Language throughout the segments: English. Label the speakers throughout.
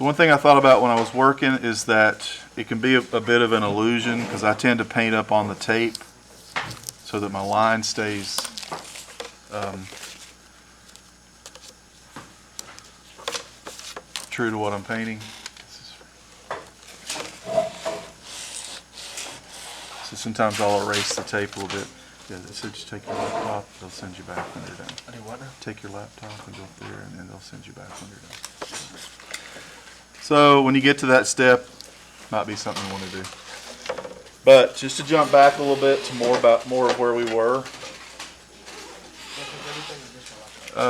Speaker 1: So one thing I thought about when I was working is that it can be a bit of an illusion because I tend to paint up on the tape so that my line stays true to what I'm painting. So sometimes I'll erase the tape a little bit. Yeah, they said just take your laptop, they'll send you back when you're done.
Speaker 2: I do what now?
Speaker 1: Take your laptop and go through and then they'll send you back when you're done. So when you get to that step, might be something you want to do. But just to jump back a little bit to more of where we were. Go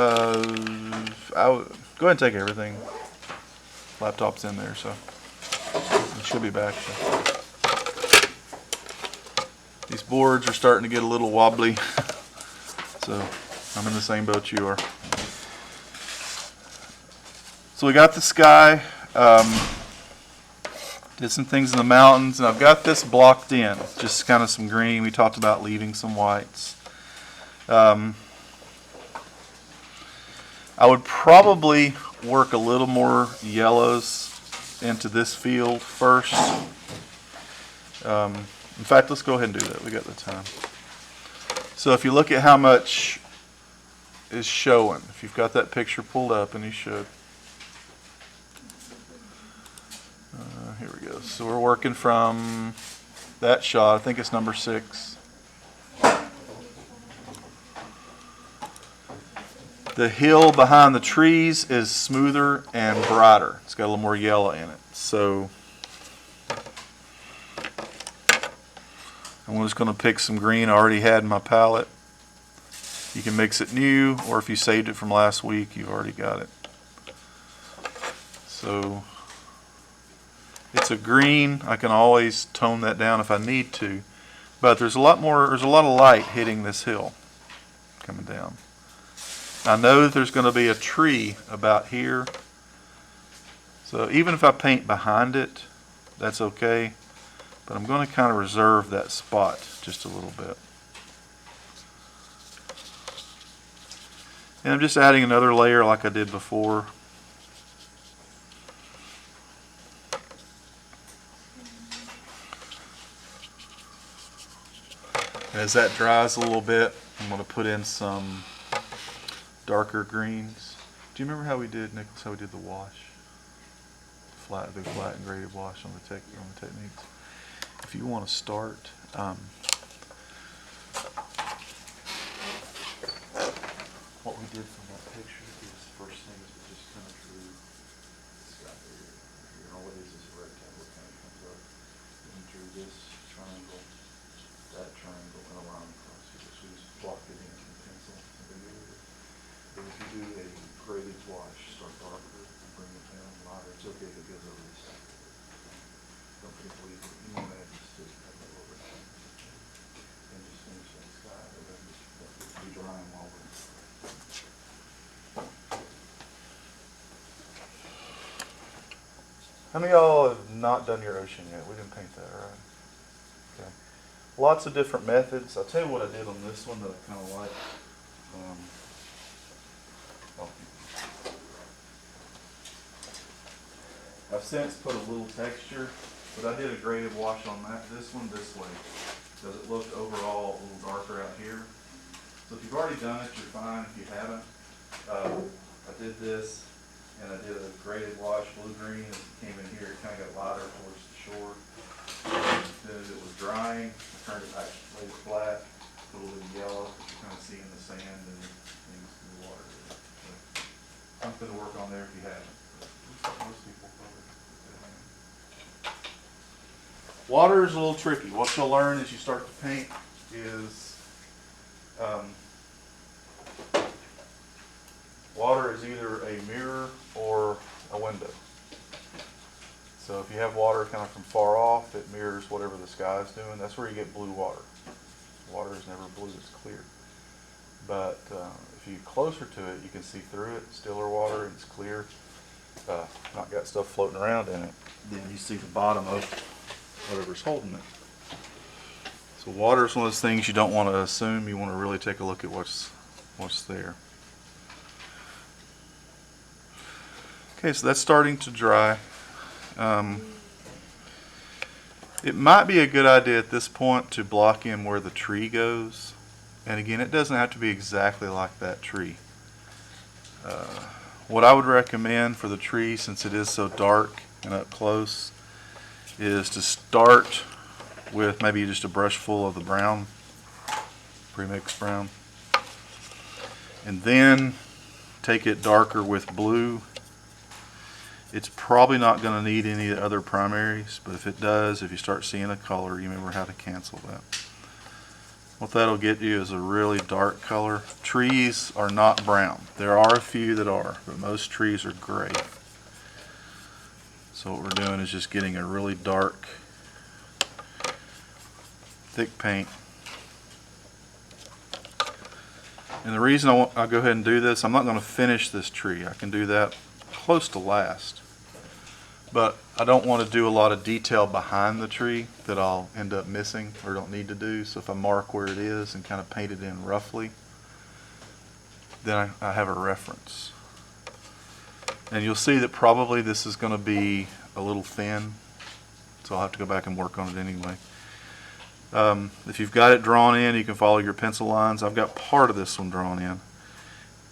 Speaker 1: ahead and take everything. Laptop's in there, so it should be back. These boards are starting to get a little wobbly, so I'm in the same boat you are. So we got the sky, did some things in the mountains, and I've got this blocked in, just kind of some green. We talked about leaving some whites. I would probably work a little more yellows into this field first. In fact, let's go ahead and do that. We got the time. So if you look at how much is showing, if you've got that picture pulled up, and you should. Here we go. So we're working from that shot. I think it's number 6. The hill behind the trees is smoother and brighter. It's got a little more yellow in it. So I'm just going to pick some green I already had in my palette. You can mix it new, or if you saved it from last week, you've already got it. So it's a green. I can always tone that down if I need to, but there's a lot of light hitting this hill coming down. I know that there's going to be a tree about here, so even if I paint behind it, that's okay, but I'm going to kind of reserve that spot just a little bit. And I'm just adding another layer like I did before. As that dries a little bit, I'm going to put in some darker greens. Do you remember how we did, Nicholas, how we did the wash? Big flat and graded wash on the techniques. If you want to start, what we did from that picture is first thing is we just kind of drew this guy here. You know what is this rectangle kind of comes up. Then we drew this triangle, that triangle, and a line across here. So we just blocked it in with a pencil. But if you do a graded wash, start darker, bring it down lighter. It's okay if it goes over the side. Don't forget to leave it. You want to add just a little over time. And just finish that side. It'll be drying while we're. How many of y'all have not done your ocean yet? We didn't paint that, right? Okay. Lots of different methods. I'll tell you what I did on this one that I kind of like. I've since put a little texture, but I did a graded wash on this one this way. Does it look overall a little darker out here? So if you've already done it, you're fine. If you haven't, I did this, and I did a graded wash, blue-green. As it came in here, it kind of got lighter towards the shore. And then as it was drying, I turned it back, laid it flat, put a little yellow, you kind of see in the sand and things in the water. So, something to work on there if you haven't. Most people probably. Water is a little tricky. What you'll learn as you start to paint is water is either a mirror or a window. So if you have water coming from far off, it mirrors whatever the sky is doing. That's where you get blue water. Water is never blue, it's clear. But if you're closer to it, you can see through it, stiller water, and it's clear. Not got stuff floating around in it. Then you see the bottom of whatever's holding it. So water is one of those things you don't want to assume. You want to really take a look at what's there. Okay, so that's starting to dry. It might be a good idea at this point to block in where the tree goes. And again, it doesn't have to be exactly like that tree. What I would recommend for the tree, since it is so dark and up close, is to start with maybe just a brush full of the brown, pre-mixed brown, and then take it darker with blue. It's probably not going to need any other primaries, but if it does, if you start seeing a color, you remember how to cancel that. What that'll get you is a really dark color. Trees are not brown. There are a few that are, but most trees are gray. So what we're doing is just getting a really dark, thick paint. And the reason I'll go ahead and do this, I'm not going to finish this tree. I can do that close to last. But I don't want to do a lot of detail behind the tree that I'll end up missing or don't need to do. So if I mark where it is and kind of paint it in roughly, then I have a reference. And you'll see that probably this is going to be a little thin, so I'll have to go back and work on it anyway. If you've got it drawn in, you can follow your pencil lines. I've got part of this one drawn in.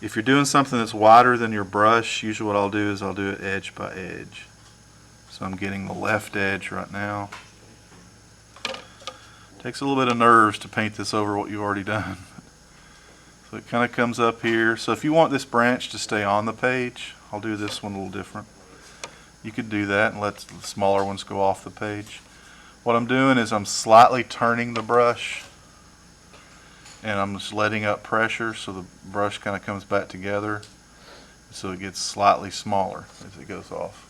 Speaker 1: If you're doing something that's wider than your brush, usually what I'll do is I'll do it edge by edge. So I'm getting the left edge right now. Takes a little bit of nerves to paint this over what you've already done. So it kind of comes up here. So if you want this branch to stay on the page, I'll do this one a little different. You could do that and let the smaller ones go off the page. What I'm doing is I'm slightly turning the brush and I'm just letting up pressure so the brush kind of comes back together, so it gets slightly smaller as it goes off.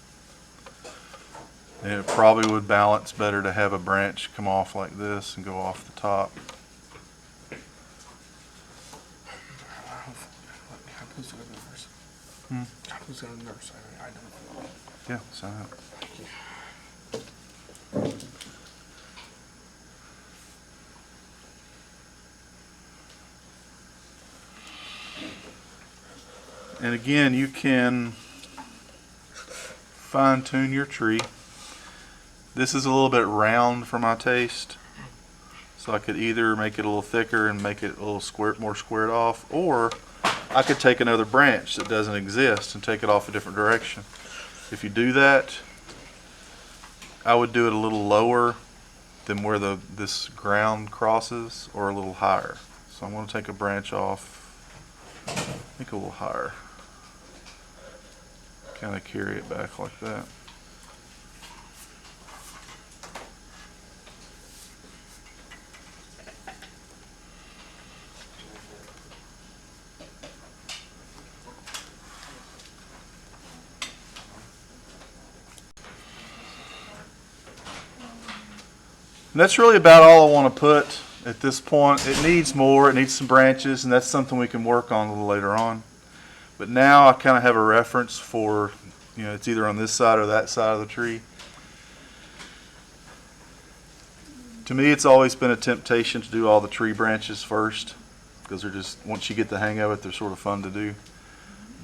Speaker 1: And it probably would balance better to have a branch come off like this and go off the top. Yeah, sign up. And again, you can fine-tune your tree. This is a little bit round for my taste, so I could either make it a little thicker and make it a little more squared off, or I could take another branch that doesn't exist and take it off a different direction. If you do that, I would do it a little lower than where this ground crosses, or a little higher. So I'm going to take a branch off, I think a little higher. Kind of carry it back like that. And that's really about all I want to put at this point. It needs more, it needs some branches, and that's something we can work on a little later on. But now I kind of have a reference for, it's either on this side or that side of the tree. To me, it's always been a temptation to do all the tree branches first, because they're just, once you get the hang of it, they're sort of fun to do.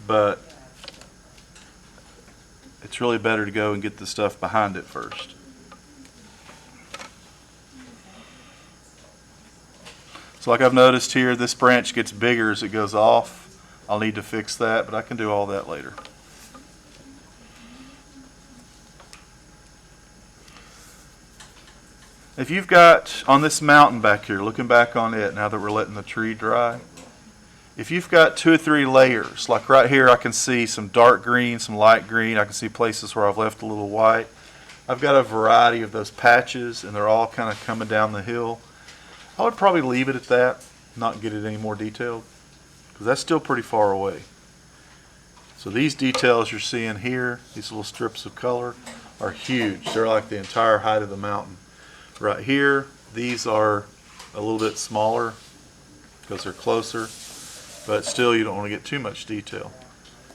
Speaker 1: But it's really better to go and get the stuff behind it first. So like I've noticed here, this branch gets bigger as it goes off. I'll need to fix that, but I can do all that later. If you've got, on this mountain back here, looking back on it now that we're letting the tree dry, if you've got 2 or 3 layers, like right here I can see some dark green, some light green, I can see places where I've left a little white. I've got a variety of those patches and they're all kind of coming down the hill. I would probably leave it at that, not get it any more detailed, because that's still pretty far away. So these details you're seeing here, these little strips of color, are huge. They're like the entire height of the mountain. Right here, these are a little bit smaller because they're closer, but still you don't want to get too much detail.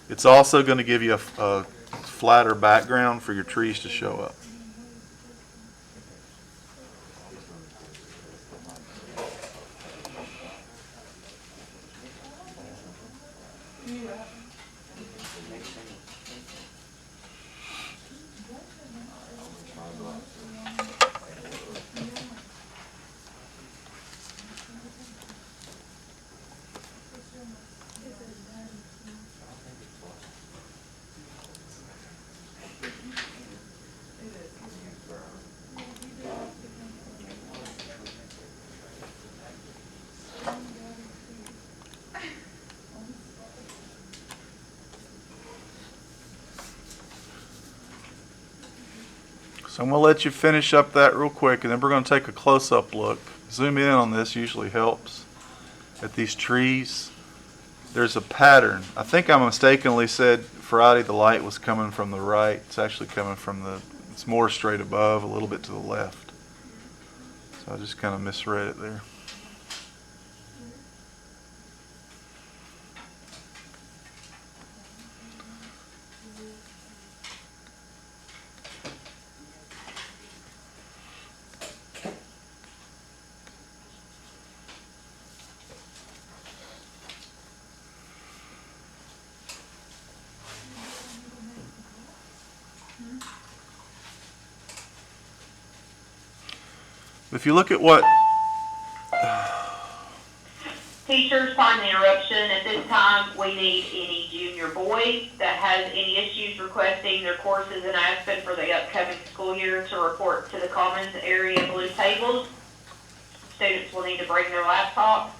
Speaker 1: It's also going to give you a flatter background for your trees to show up. So I'm going to let you finish up that real quick, and then we're going to take a close-up look. Zoom in on this usually helps. At these trees, there's a pattern. I think I mistakenly said Friday the light was coming from the right. It's actually coming from it's more straight above, a little bit to the left. So I just kind of misread it there. If you look at what...
Speaker 2: Teachers, pardon the interruption. At this time, we need any junior boys that has any issues requesting their courses in Aspen for the upcoming school year to report to the Commons area blue tables. Students will need to bring their laptop.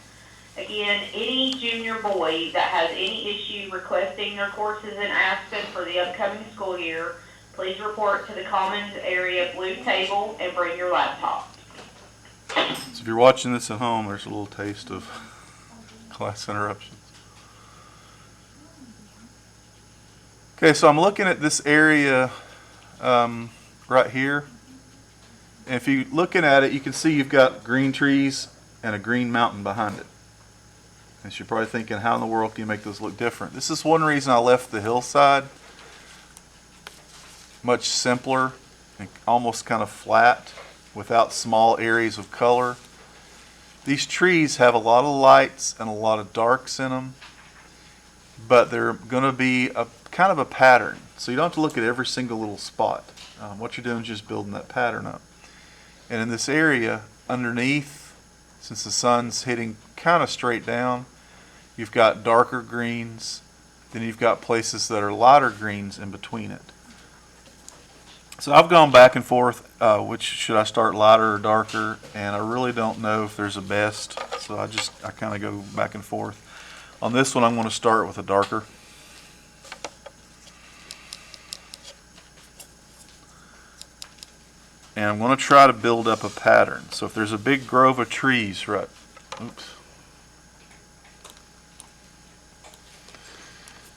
Speaker 2: Again, any junior boy that has any issue requesting their courses in Aspen for the upcoming school year, please report to the Commons area blue table and bring your laptop.
Speaker 1: So if you're watching this at home, there's a little taste of class interruptions. Okay, so I'm looking at this area right here. And if you're looking at it, you can see you've got green trees and a green mountain behind it. And you're probably thinking, how in the world can you make those look different? This is one reason I left the hillside much simpler and almost kind of flat without small areas of color. These trees have a lot of lights and a lot of darks in them, but they're going to be a kind of a pattern. So you don't have to look at every single little spot. What you're doing is just building that pattern up. And in this area underneath, since the sun's hitting kind of straight down, you've got darker greens, then you've got places that are lighter greens in between it. So I've gone back and forth, which should I start lighter or darker, and I really don't know if there's a best, so I kind of go back and forth. On this one, I'm going to start with a darker. And I'm going to try to build up a pattern. So if there's a big grove of trees, right,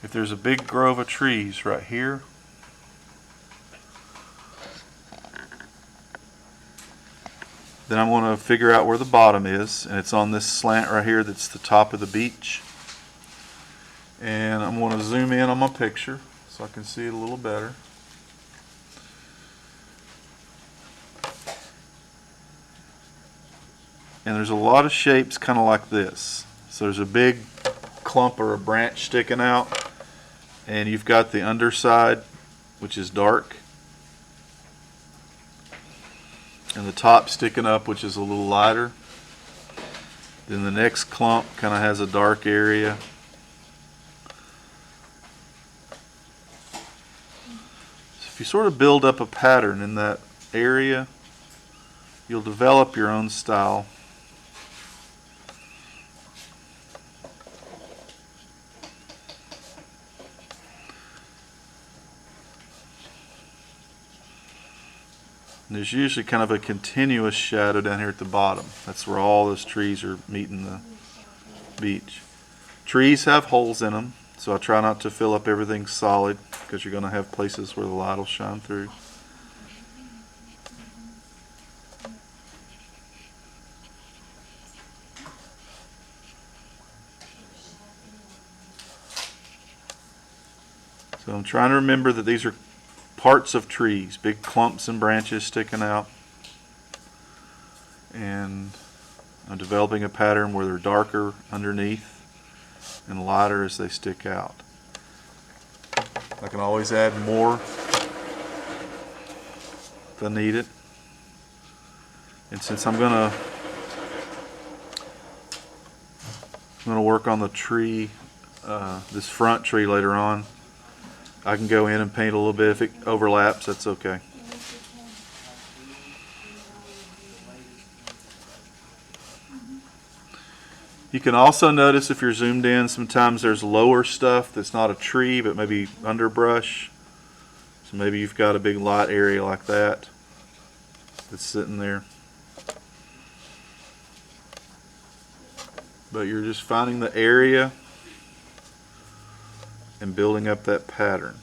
Speaker 1: if there's a big grove of trees right here, then I'm going to figure out where the bottom is, and it's on this slant right here that's the top of the beach. And I'm going to zoom in on my picture so I can see it a little better. And there's a lot of shapes kind of like this. So there's a big clump or a branch sticking out, and you've got the underside, which is dark, and the top sticking up, which is a little lighter. Then the next clump kind of has a dark area. So if you sort of build up a pattern in that area, you'll develop your own style. And there's usually kind of a continuous shadow down here at the bottom. That's where all those trees are meeting the beach. Trees have holes in them, so I try not to fill up everything solid because you're going to have places where the light will shine through. So I'm trying to remember that these are parts of trees, big clumps and branches sticking out, and I'm developing a pattern where they're darker underneath and lighter as they stick out. I can always add more if I need it. And since I'm gonna work on the tree, this front tree later on, I can go in and paint a little bit. If it overlaps, that's okay. You can also notice if you're zoomed in, sometimes there's lower stuff that's not a tree, but maybe underbrush. So maybe you've got a big light area like that. that's sitting there. But you're just finding the area and building up that pattern.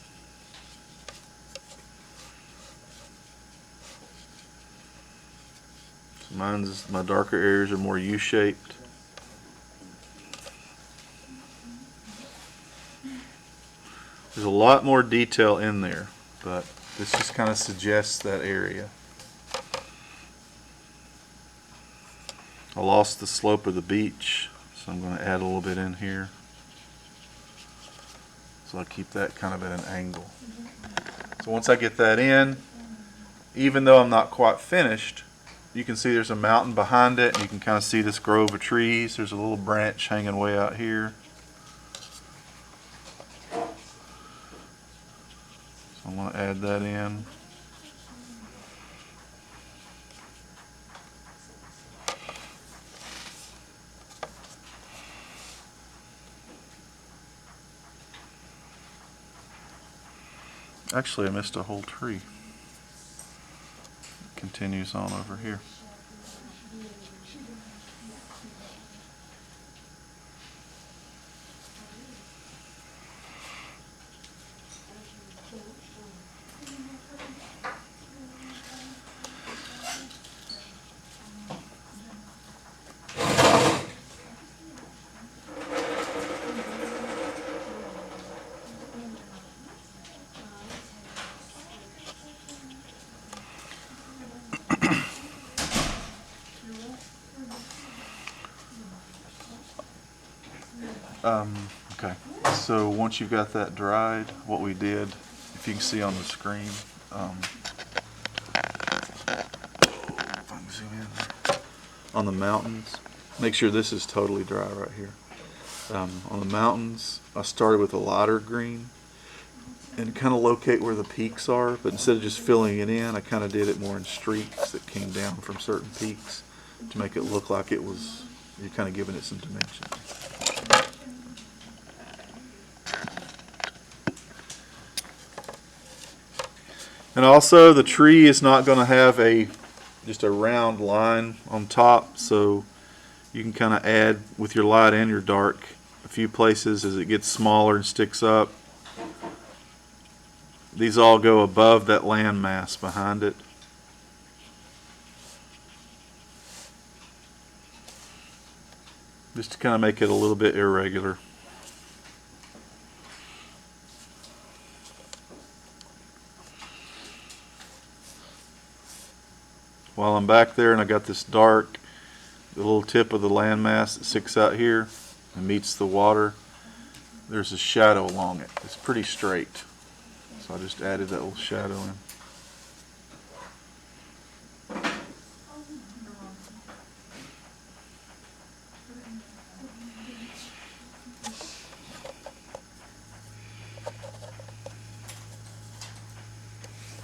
Speaker 1: So my darker areas are more U-shaped. There's a lot more detail in there, but this just kind of suggests that area. I lost the slope of the beach, so I'm going to add a little bit in here. So I'll keep that kind of at an angle. So once I get that in, even though I'm not quite finished, you can see there's a mountain behind it, and you can kind of see this grove of trees. There's a little branch hanging way out here. So I'm going to add that in. Actually, I missed a whole tree. It continues on over here. Okay, so once you've got that dried, what we did, if you can see on the screen, if I can zoom in, on the mountains, make sure this is totally dry right here. On the mountains, I started with a lighter green and kind of locate where the peaks are, but instead of just filling it in, I kind of did it more in streaks that came down from certain peaks to make it look like it was, you're kind of giving it some dimension. And also, the tree is not going to have just a round line on top, so you can kind of add with your light and your dark a few places as it gets smaller and sticks up. These all go above that land mass behind it. Just to kind of make it a little bit irregular. While I'm back there and I got this dark, the little tip of the landmass that sticks out here and meets the water, there's a shadow along it. It's pretty straight. So I just added that little shadow in.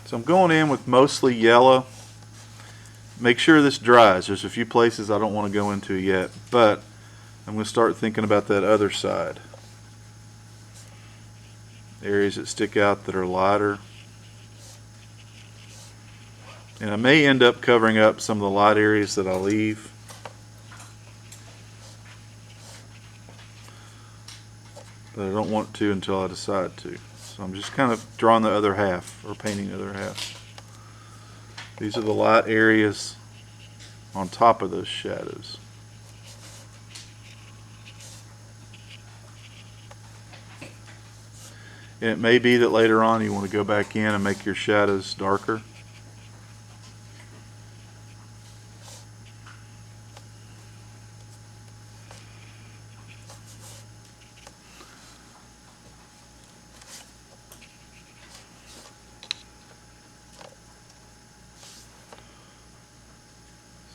Speaker 1: So I'm going in with mostly yellow. Make sure this dries. There's a few places I don't want to go into yet, but I'm going to start thinking about that other side. Areas that stick out that are lighter. And I may end up covering up some of the light areas that I leave. But I don't want to until I decide to. So I'm just kind of drawing the other half, or painting the other half. These are the light areas on top of those shadows. And it may be that later on you want to go back in and make your shadows darker.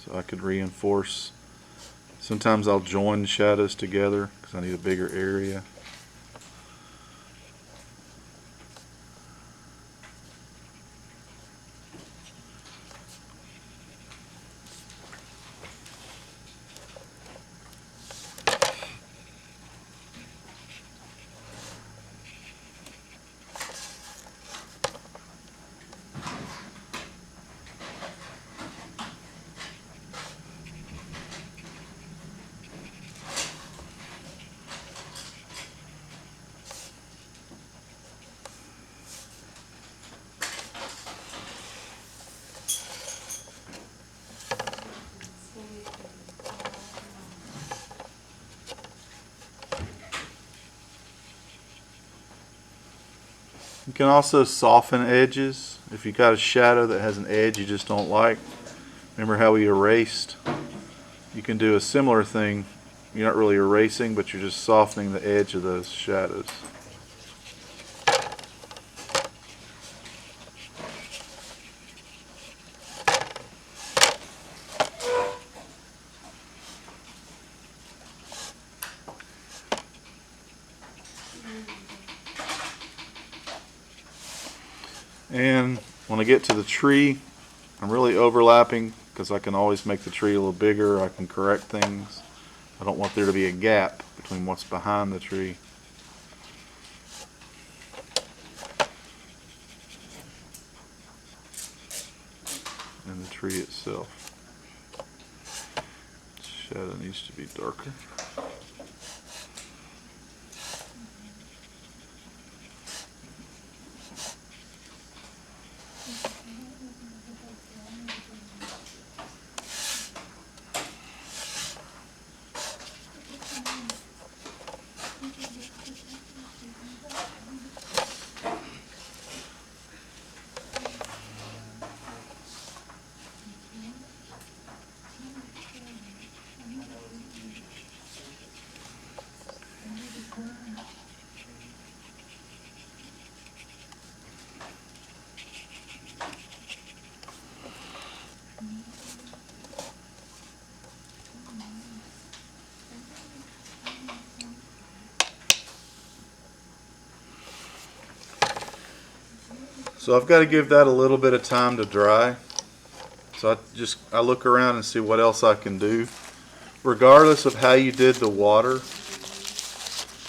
Speaker 1: So I could reinforce. Sometimes I'll join shadows together because I need a bigger area. You can also soften edges. If you got a shadow that has an edge you just don't like, remember how we erased? You can do a similar thing. You're not really erasing, but you're just softening the edge of those shadows. And when I get to the tree, I'm really overlapping because I can always make the tree a little bigger. I can correct things. I don't want there to be a gap between what's behind the tree. And the tree itself. Shadow needs to be darker. So I've got to give that a little bit of time to dry. So I look around and see what else I can do. Regardless of how you did the water,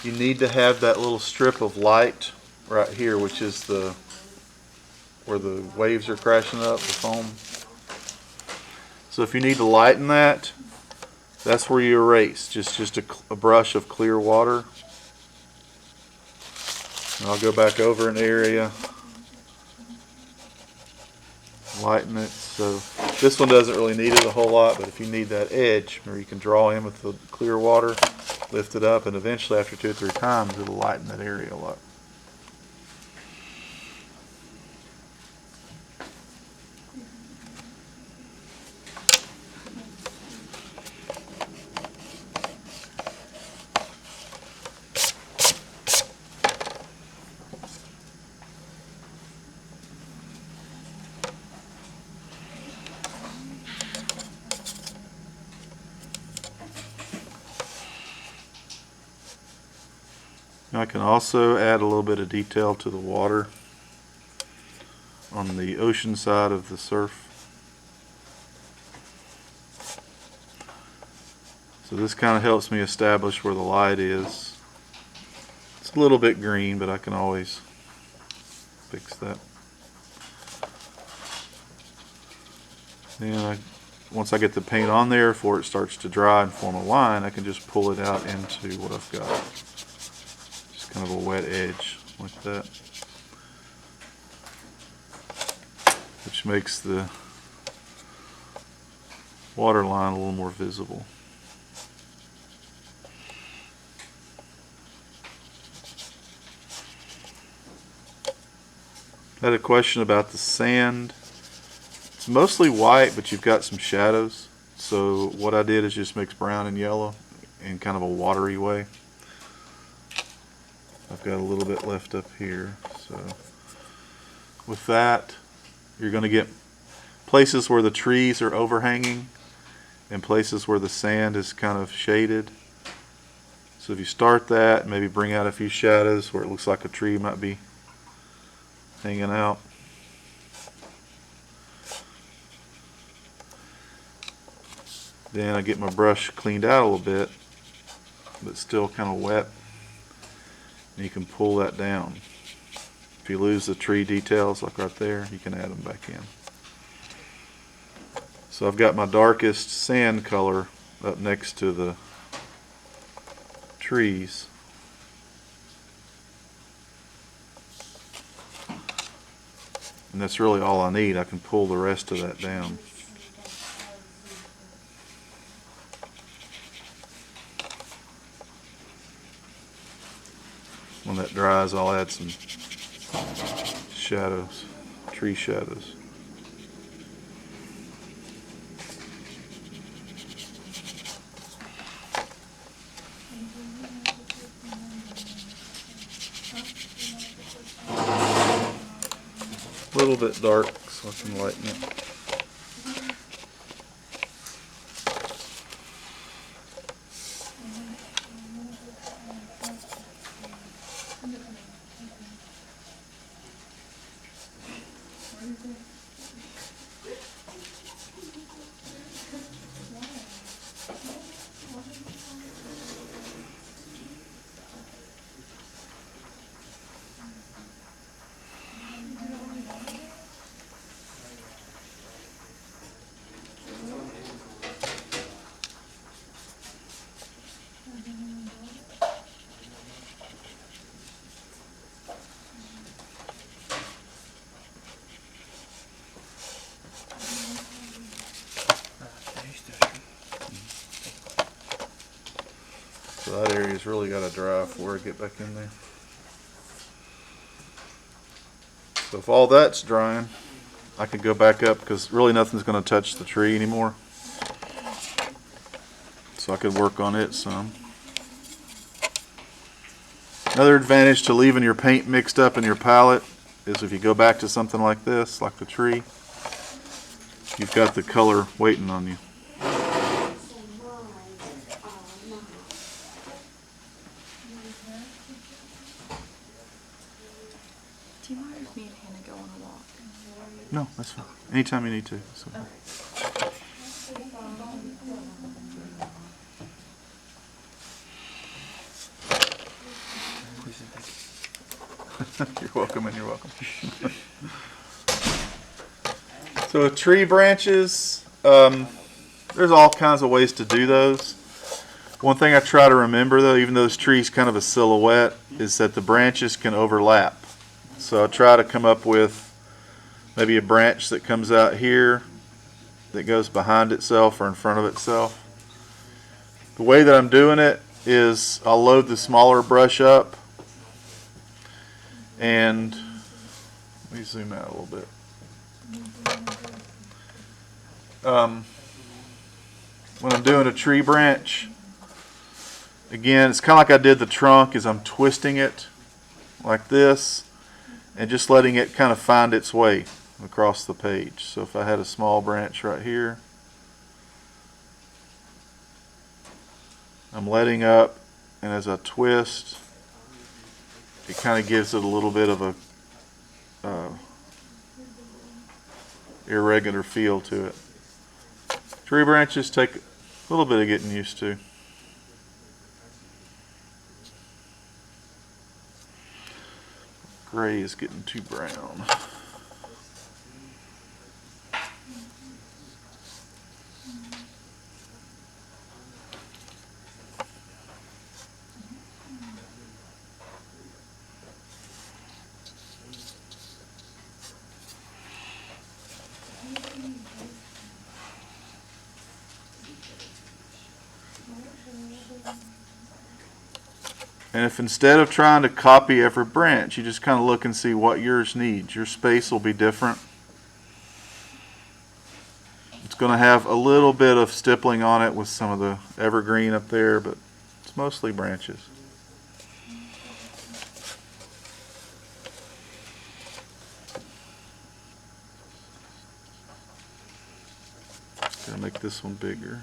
Speaker 1: you need to have that little strip of light right here, which is where the waves are crashing up, the foam. So if you need to lighten that, that's where you erase. Just a brush of clear water. And I'll go back over an area, lighten it. So this one doesn't really need it a whole lot, but if you need that edge, or you can draw in with the clear water, lift it up, and eventually after 2 or 3 times it'll lighten that area a lot. I can also add a little bit of detail to the water on the ocean side of the surf. So this kind of helps me establish where the light is. It's a little bit green, but I can always fix that. And once I get the paint on there, before it starts to dry and form a line, I can just pull it out into what I've got. Kind of a wet edge like that, which makes the water line a little more visible. I had a question about the sand. It's mostly white, but you've got some shadows. So what I did is just mix brown and yellow in kind of a watery way. I've got a little bit left up here. So with that, you're going to get places where the trees are overhanging and places where the sand is kind of shaded. So if you start that, maybe bring out a few shadows where it looks like a tree might be hanging out. Then I get my brush cleaned out a little bit, but still kind of wet. And you can pull that down. If you lose the tree details, like right there, you can add them back in. So I've got my darkest sand color up next to the trees. And that's really all I need. I can pull the rest of that down. When that dries, I'll add some shadows, tree shadows. A little bit dark, so I can lighten it. So that area's really got to dry before I get back in there. So if all that's drying, I could go back up because really nothing's going to touch the tree anymore. So I could work on it some. Another advantage to leaving your paint mixed up in your palette is if you go back to something like this, like the tree, you've got the color waiting on you.
Speaker 3: Do you mind if me and Hannah go on a walk?
Speaker 1: No, that's fine. Anytime you need to. So. You're welcome, and you're welcome. So tree branches, there's all kinds of ways to do those. One thing I try to remember though, even though this tree's kind of a silhouette, is that the branches can overlap. So I try to come up with maybe a branch that comes out here that goes behind itself or in front of itself. The way that I'm doing it is I'll load the smaller brush up, and let me zoom out a little bit. When I'm doing a tree branch, again, it's kind of like I did the trunk, is I'm twisting it like this and just letting it kind of find its way across the page. So if I had a small branch right here, I'm letting up, and as I twist, it kind of gives it a little bit of a irregular feel to it. Tree branches take a little bit of getting used to. Gray is getting too brown. And if instead of trying to copy every branch, you just kind of look and see what yours needs, your space will be different. It's going to have a little bit of stippling on it with some of the evergreen up there, but it's mostly branches. Gonna make this one bigger.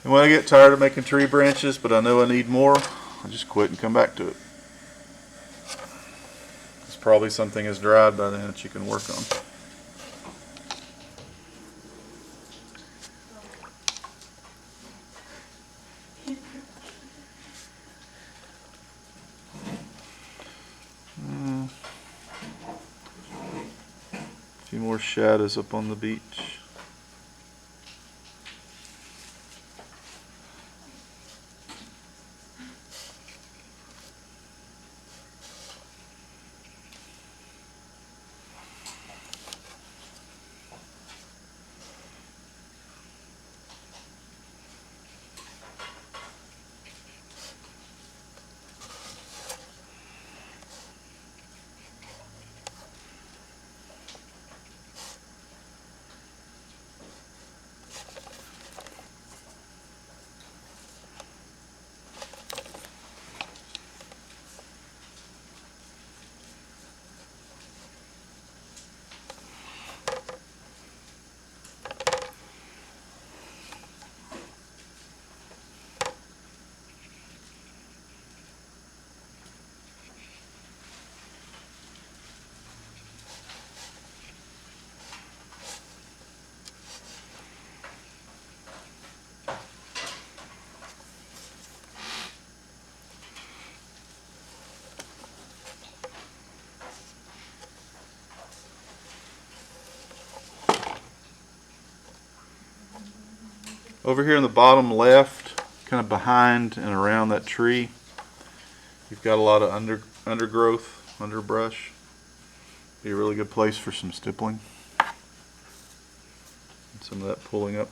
Speaker 1: And when I get tired of making tree branches, but I know I need more, I just quit and come back to it. It's probably something has dried by then that you can work on. few more shadows up on the beach. Over here in the bottom left, kind of behind and around that tree, you've got a lot of undergrowth, underbrush. Be a really good place for some stippling. And some of that pulling up.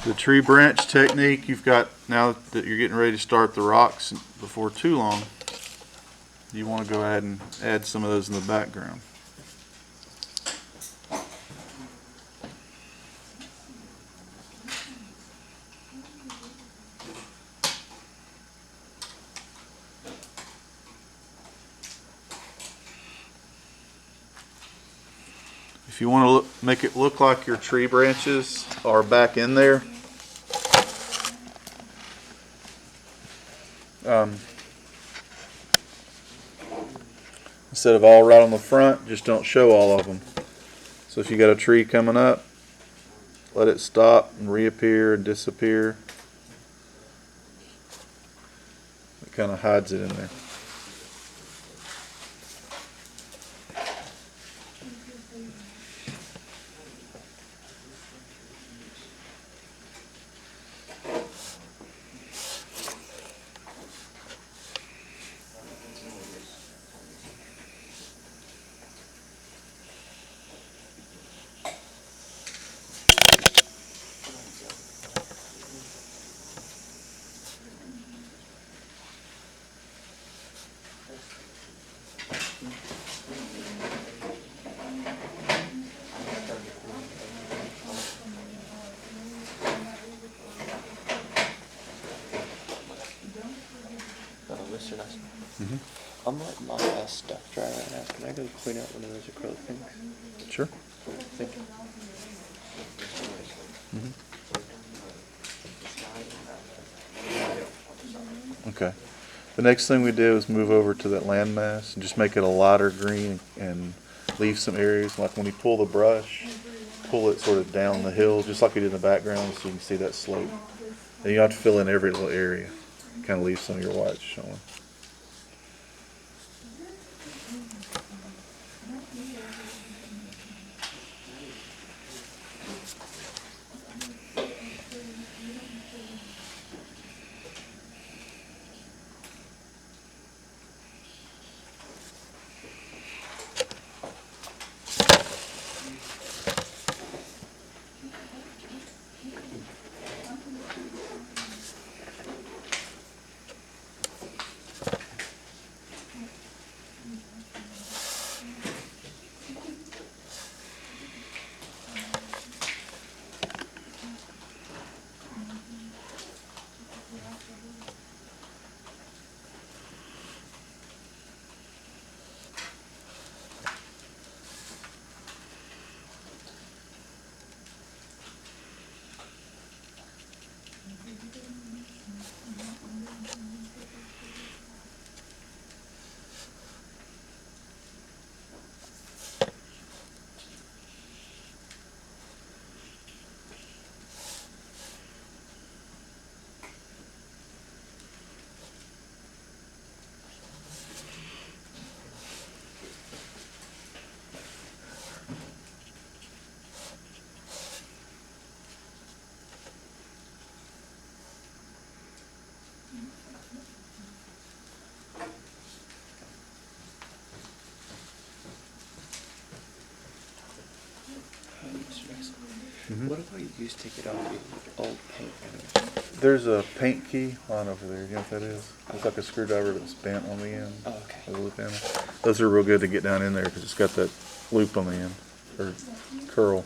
Speaker 1: The tree branch technique you've got, now that you're getting ready to start the rocks before too long, you want to go ahead and add some of those in the background. If you want to make it look like your tree branches are back in there, instead of all right on the front, just don't show all of them. So if you got a tree coming up, let it stop and reappear and disappear. It kind of hides it in there.
Speaker 4: Mr. Nussman. I'm letting my stuff dry right now. Can I go clean out one of those acrylic things?
Speaker 1: Sure.
Speaker 4: Thank you.
Speaker 1: Okay. The next thing we do is move over to that landmass and just make it a lighter green and leave some areas, like when you pull the brush, pull it sort of down the hill, just like you did in the background, so you can see that slope. And you don't have to fill in every little area. Kind of leave some of your whites showing.
Speaker 4: What if I use take it off the old paint?
Speaker 1: There's a paint key on over there. You know what that is? It's like a screwdriver that's bent on the end.
Speaker 4: Oh, okay.
Speaker 1: A loop in it. Those are real good to get down in there because it's got that loop on the end, or curl.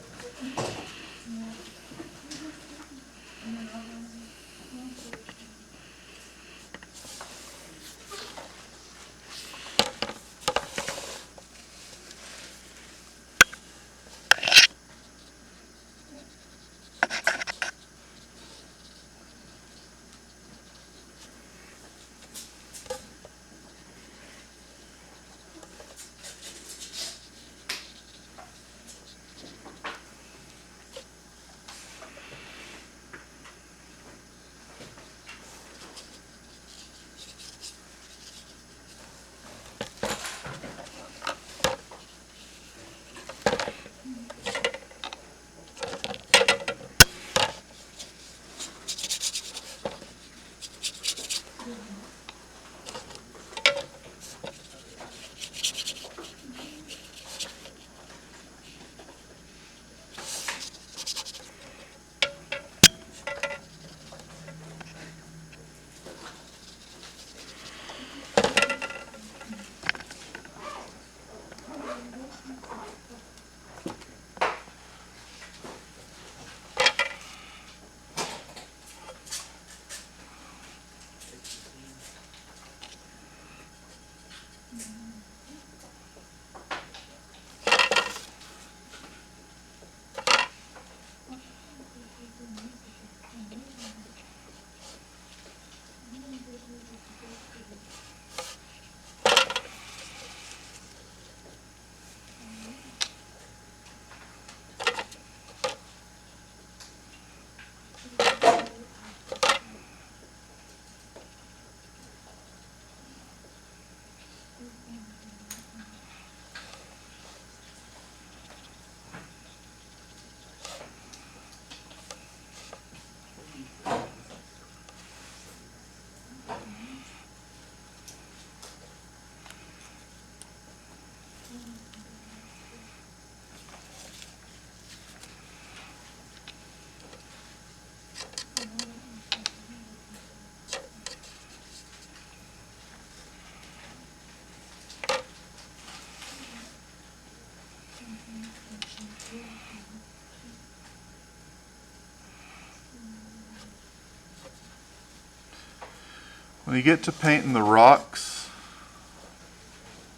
Speaker 1: When you get to painting the rocks,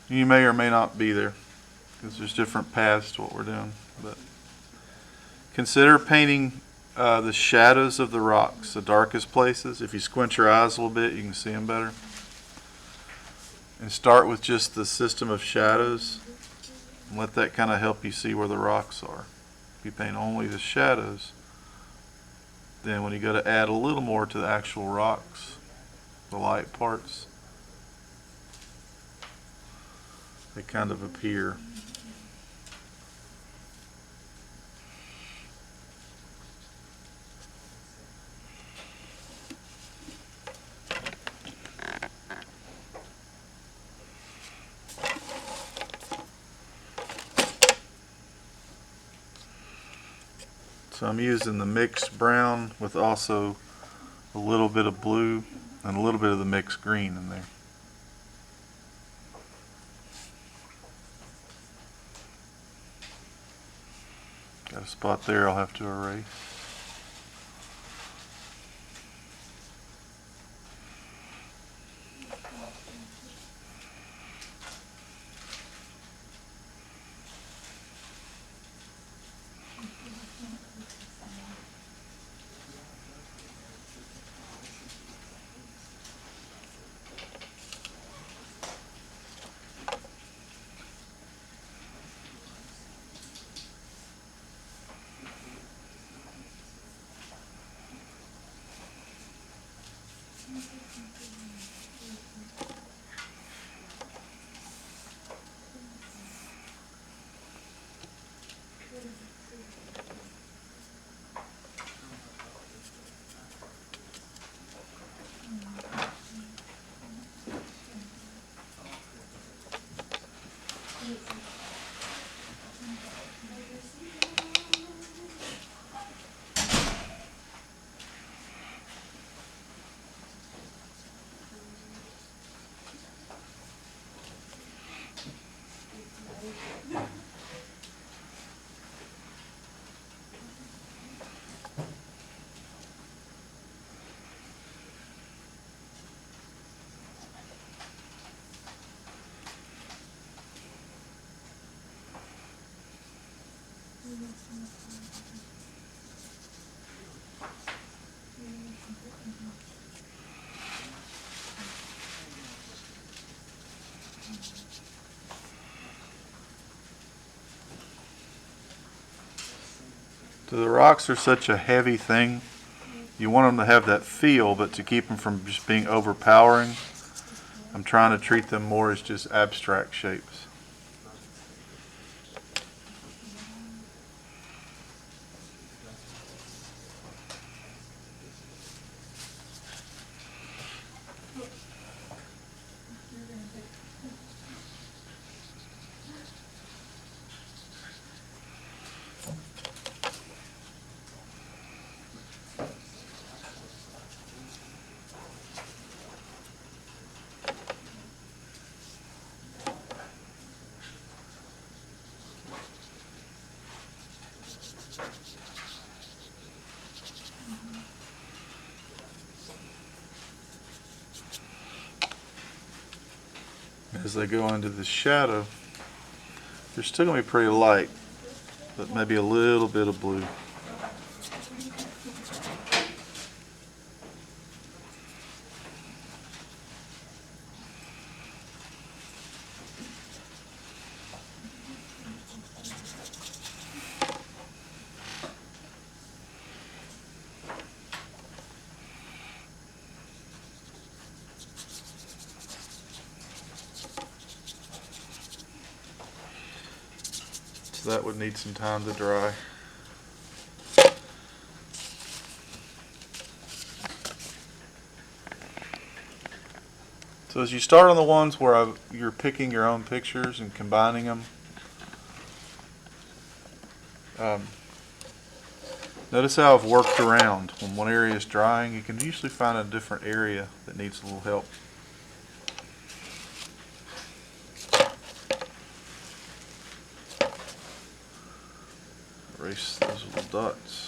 Speaker 1: you may or may not be there because there's different paths to what we're doing. But consider painting the shadows of the rocks, the darkest places. If you squint your eyes a little bit, you can see them better. And start with just the system of shadows and let that kind of help you see where the rocks are. If you paint only the shadows, then when you go to add a little more to the actual rocks, the light parts, they kind of appear. So I'm using the mixed brown with also a little bit of blue and a little bit of the mixed green in there. Got a spot there I'll have to erase. So the rocks are such a heavy thing. You want them to have that feel, but to keep them from just being overpowering, I'm trying to treat them more as just abstract shapes. as they go into the shadow, they're still going to be pretty light, but maybe a little bit of blue. So that would need some time to dry. So as you start on the ones where you're picking your own pictures and combining them, notice how I've worked around. When one area is drying, you can usually find a different area that needs a little help. Erase those little dots.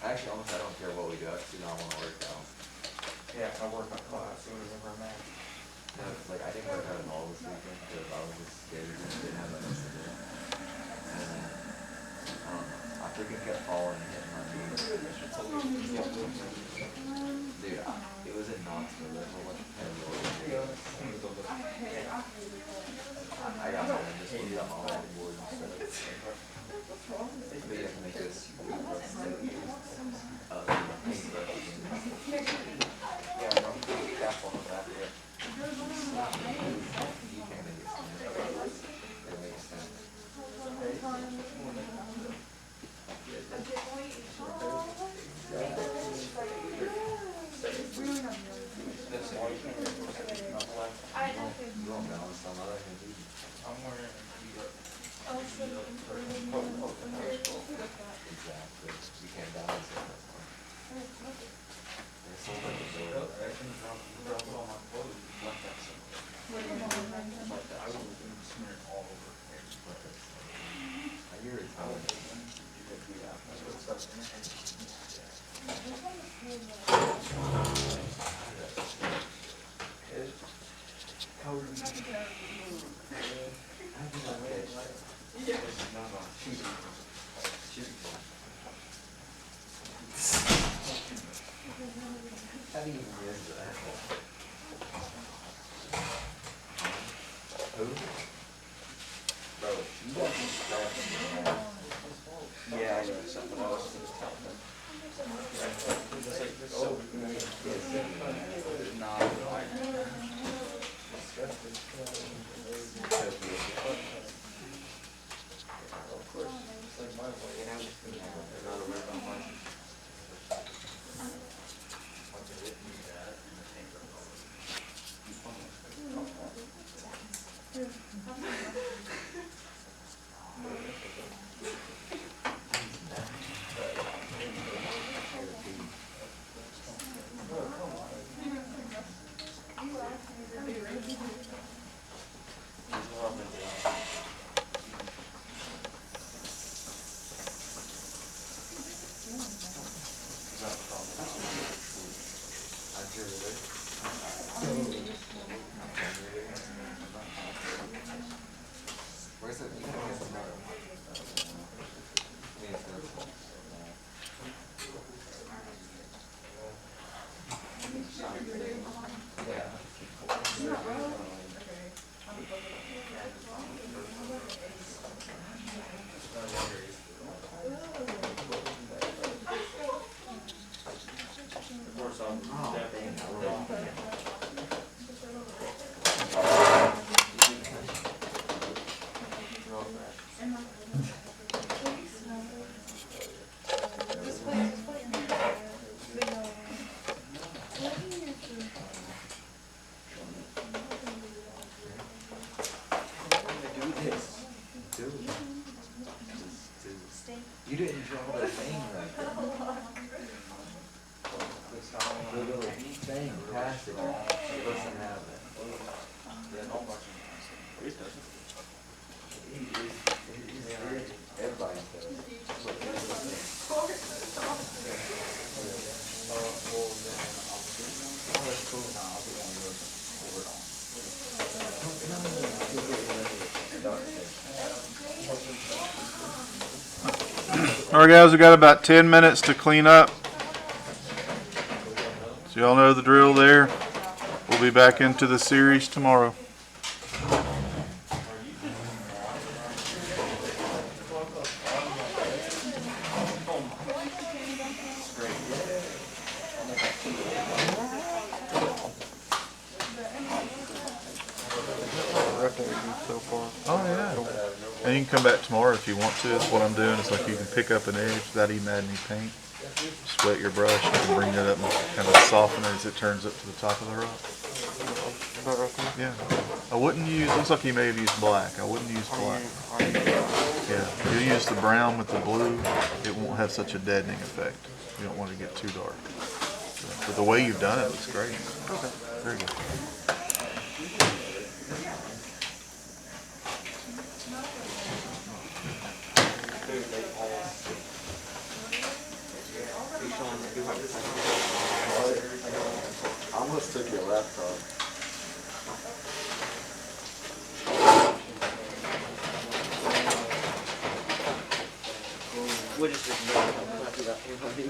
Speaker 5: Actually, almost I don't care what we do, I just do not want to work out.
Speaker 6: Yeah, I work on class, so whatever I'm at.
Speaker 5: No, it's like, I didn't work out at all this weekend, because I was just scared and didn't have that much to do. And then, I don't know, I freaking kept falling and hitting my knee. Dude, it was in Knoxville, there's a whole bunch of paranoid. I got mad and just looked up all the boards and stuff. But you have to make this paintbrush.
Speaker 6: Yeah, I don't be careful with that, yeah.
Speaker 5: You can't make it stand. It makes sense.
Speaker 6: That's all you can do. Not left.
Speaker 5: You won't balance on other hands either.
Speaker 6: I'm wearing
Speaker 5: Exactly. You can't balance it. That's why. There's so much to do.
Speaker 6: I can drop all my clothes, left that somewhere. Like that, I would have been smeared all over.
Speaker 5: I hear it's hard.
Speaker 6: That's what it says.
Speaker 5: How do you miss that? Who? Bro, you got some crap in your ass.
Speaker 6: Yeah, I know something else to tell them. It's like, it's so good. Nah, of course, it's like my way, and I'm just gonna have not aware about much.
Speaker 5: Where's it? You can get some more. Me, it's not. You didn't draw the thing right there. The little thing, pass it. Doesn't have it. Everybody does.
Speaker 1: All right, guys, we got about 10 minutes to clean up. So y'all know the drill there. We'll be back into the series tomorrow. Oh yeah. And you can come back tomorrow if you want to. That's what I'm doing. It's like you can pick up an edge without even adding any paint. Just wet your brush. You can bring it up and kind of soften it as it turns up to the top of the rock. Yeah. I wouldn't use, looks like you may have used black. I wouldn't use black. Yeah. If you use the brown with the blue, it won't have such a deadening effect. You don't want to get too dark. But the way you've done it looks great. Okay. Very good.
Speaker 5: I almost took your laptop.
Speaker 6: We'll just ignore it. I'm happy that everybody.